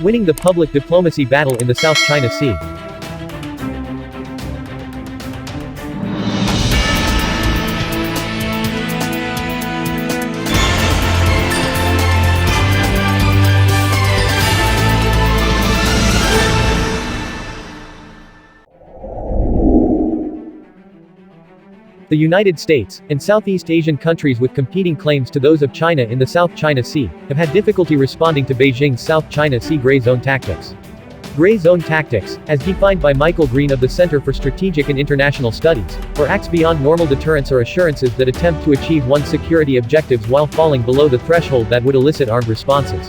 winning the public diplomacy battle in the South China Sea. The United States, and Southeast Asian countries with competing claims to those of China in the South China Sea, have had difficulty responding to Beijing's South China Sea gray zone tactics. Gray zone tactics, as defined by Michael Green of the Center for Strategic and International Studies, are acts beyond normal deterrence or assurances that attempt to achieve one's security objectives while falling below the threshold that would elicit armed responses.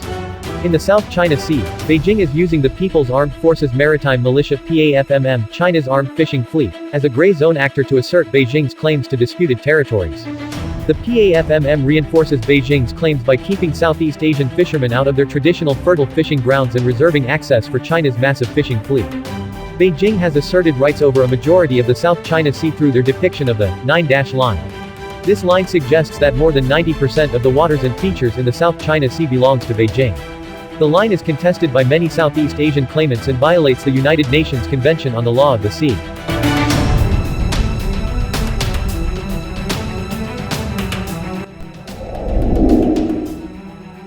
In the South China Sea, Beijing is using the People's Armed Forces Maritime Militia (PAFMM), China's armed fishing fleet, as a gray zone actor to assert Beijing's claims to disputed territories. The PAFMM reinforces Beijing's claims by keeping Southeast Asian fishermen out of their traditional fertile fishing grounds and reserving access for China's massive fishing fleet. Beijing has asserted rights over a majority of the South China Sea through their depiction of the 9- line. This line suggests that more than 90% of the waters and features in the South China Sea belongs to Beijing. The line is contested by many Southeast Asian claimants and violates the United Nations Convention on the Law of the Sea.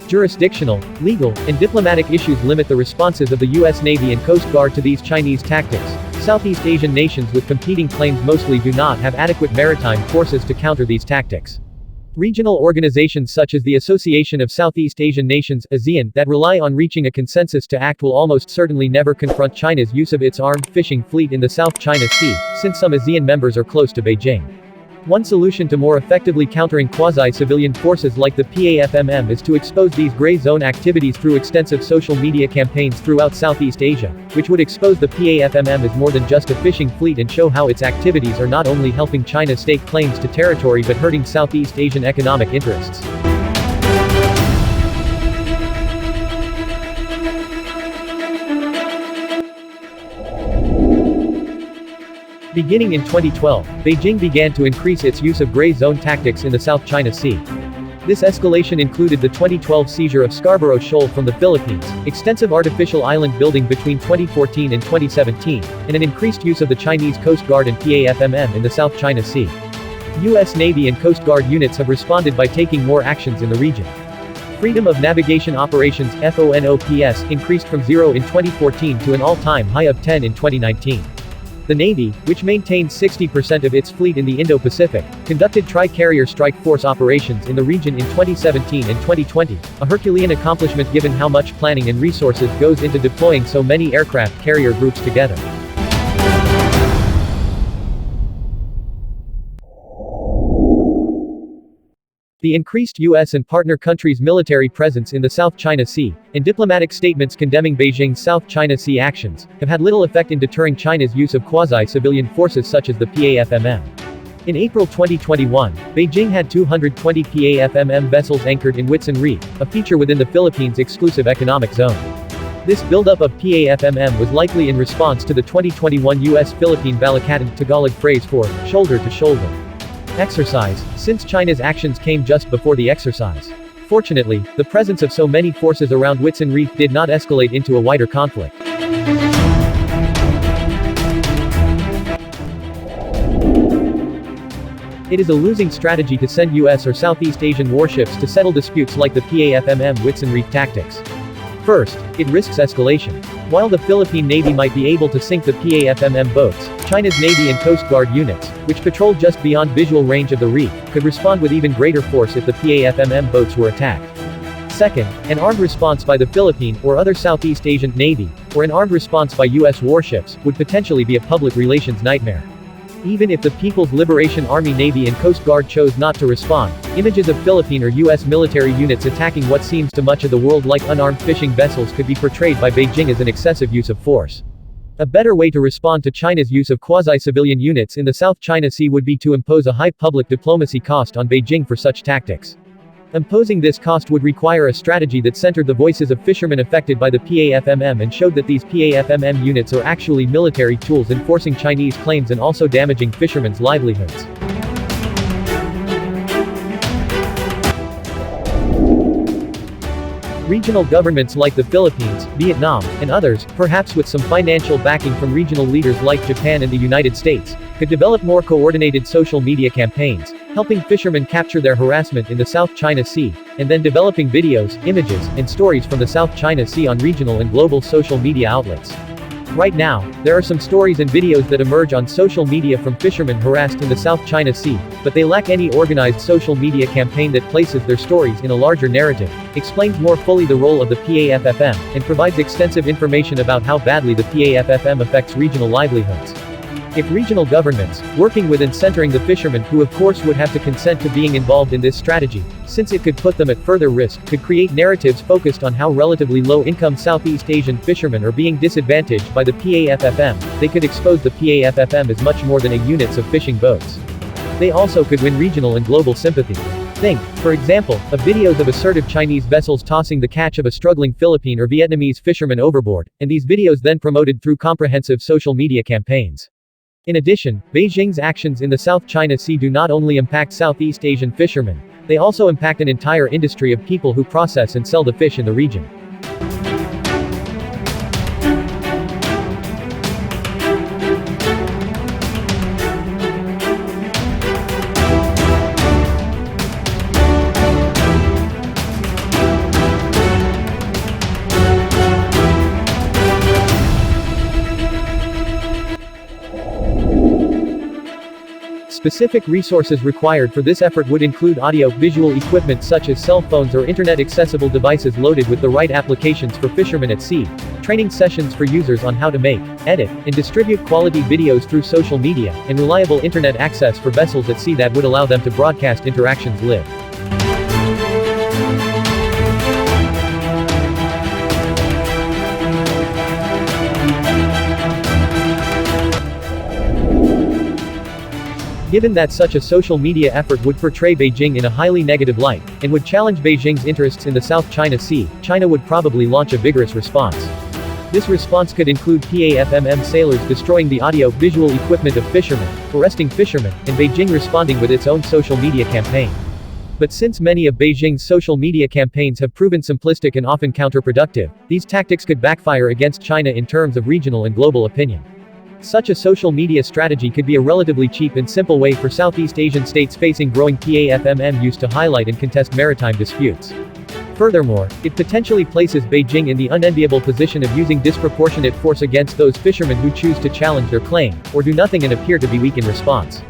Jurisdictional, legal, and diplomatic issues limit the responses of the U.S. Navy and Coast Guard to these Chinese tactics. Southeast Asian nations with competing claims mostly do not have adequate maritime forces to counter these tactics. Regional organizations such as the Association of Southeast Asian Nations (ASEAN) that rely on reaching a consensus to act will almost certainly never confront China's use of its armed fishing fleet in the South China Sea, since some ASEAN members are close to Beijing. One solution to more effectively countering quasi-civilian forces like the PAFMM is to expose these gray zone activities through extensive social media campaigns throughout Southeast Asia, which would expose the PAFMM as more than just a fishing fleet and show how its activities are not only helping China stake claims to territory but hurting Southeast Asian economic interests. Beginning in 2012, Beijing began to increase its use of gray zone tactics in the South China Sea. This escalation included the 2012 seizure of Scarborough Shoal from the Philippines, extensive artificial island building between 2014 and 2017, and an increased use of the Chinese Coast Guard and PAFMM in the South China Sea. U.S. Navy and Coast Guard units have responded by taking more actions in the region. Freedom of Navigation Operations (FONOPS) increased from 0 in 2014 to an all-time high of 10 in 2019. The Navy, which maintains 60% of its fleet in the Indo-Pacific, conducted tri-carrier strike force operations in the region in 2017 and 2020, a Herculean accomplishment given how much planning and resources goes into deploying so many aircraft carrier groups together. The increased U.S. and partner countries' military presence in the South China Sea, and diplomatic statements condemning Beijing's South China Sea actions, have had little effect in deterring China's use of quasi-civilian forces such as the PAFMM. In April 2021, Beijing had 220 PAFMM vessels anchored in Whitsun Reef, a feature within the Philippines' exclusive economic zone. This buildup of PAFMM was likely in response to the 2021 U.S.-Philippine Balikatan Tagalog phrase for shoulder-to-shoulder exercise, since China's actions came just before the exercise. Fortunately, the presence of so many forces around Whitsun Reef did not escalate into a wider conflict. It is a losing strategy to send U.S. or Southeast Asian warships to settle disputes like the PAFMM Whitsun Reef tactics. First, it risks escalation. While the Philippine Navy might be able to sink the PAFMM boats, China's Navy and Coast Guard units, which patrol just beyond visual range of the reef, could respond with even greater force if the PAFMM boats were attacked. Second, an armed response by the Philippine or other Southeast Asian Navy, or an armed response by U.S. warships, would potentially be a public relations nightmare. Even if the People's Liberation Army Navy and Coast Guard chose not to respond, images of Philippine or U.S. military units attacking what seems to much of the world like unarmed fishing vessels could be portrayed by Beijing as an excessive use of force. A better way to respond to China's use of quasi-civilian units in the South China Sea would be to impose a high public diplomacy cost on Beijing for such tactics. Imposing this cost would require a strategy that centered the voices of fishermen affected by the PAFMM and showed that these PAFMM units are actually military tools enforcing Chinese claims and also damaging fishermen's livelihoods. Regional governments like the Philippines, Vietnam, and others, perhaps with some financial backing from regional leaders like Japan and the United States, could develop more coordinated social media campaigns, helping fishermen capture their harassment in the South China Sea, and then developing videos, images, and stories from the South China Sea on regional and global social media outlets. Right now, there are some stories and videos that emerge on social media from fishermen harassed in the South China Sea, but they lack any organized social media campaign that places their stories in a larger narrative, explains more fully the role of the PAFMM, and provides extensive information about how badly the PAFMM affects regional livelihoods. If regional governments, working with and centering the fishermen who of course would have to consent to being involved in this strategy, since it could put them at further risk, could create narratives focused on how relatively low-income Southeast Asian fishermen are being disadvantaged by the PAFMM, they could expose the PAFMM as much more than a units of fishing boats. They also could win regional and global sympathy. Think, for example, of videos of assertive Chinese vessels tossing the catch of a struggling Philippine or Vietnamese fisherman overboard, and these videos then promoted through comprehensive social media campaigns. In addition, Beijing's actions in the South China Sea do not only impact Southeast Asian fishermen, they also impact an entire industry of people who process and sell the fish in the region. Specific resources required for this effort would include audio-visual equipment such as cell phones or internet-accessible devices loaded with the right applications for fishermen at sea, training sessions for users on how to make, edit, and distribute quality videos through social media, and reliable internet access for vessels at sea that would allow them to broadcast interactions live. Given that such a social media effort would portray Beijing in a highly negative light, and would challenge Beijing's interests in the South China Sea, China would probably launch a vigorous response. This response could include PAFMM sailors destroying the audio-visual equipment of fishermen, arresting fishermen, and Beijing responding with its own social media campaign. But since many of Beijing's social media campaigns have proven simplistic and often counterproductive, these tactics could backfire against China in terms of regional and global opinion. Such a social media strategy could be a relatively cheap and simple way for Southeast Asian states facing growing PAFMM use to highlight and contest maritime disputes. Furthermore, it potentially places Beijing in the unenviable position of using disproportionate force against those fishermen who choose to challenge their claim, or do nothing and appear to be weak in response.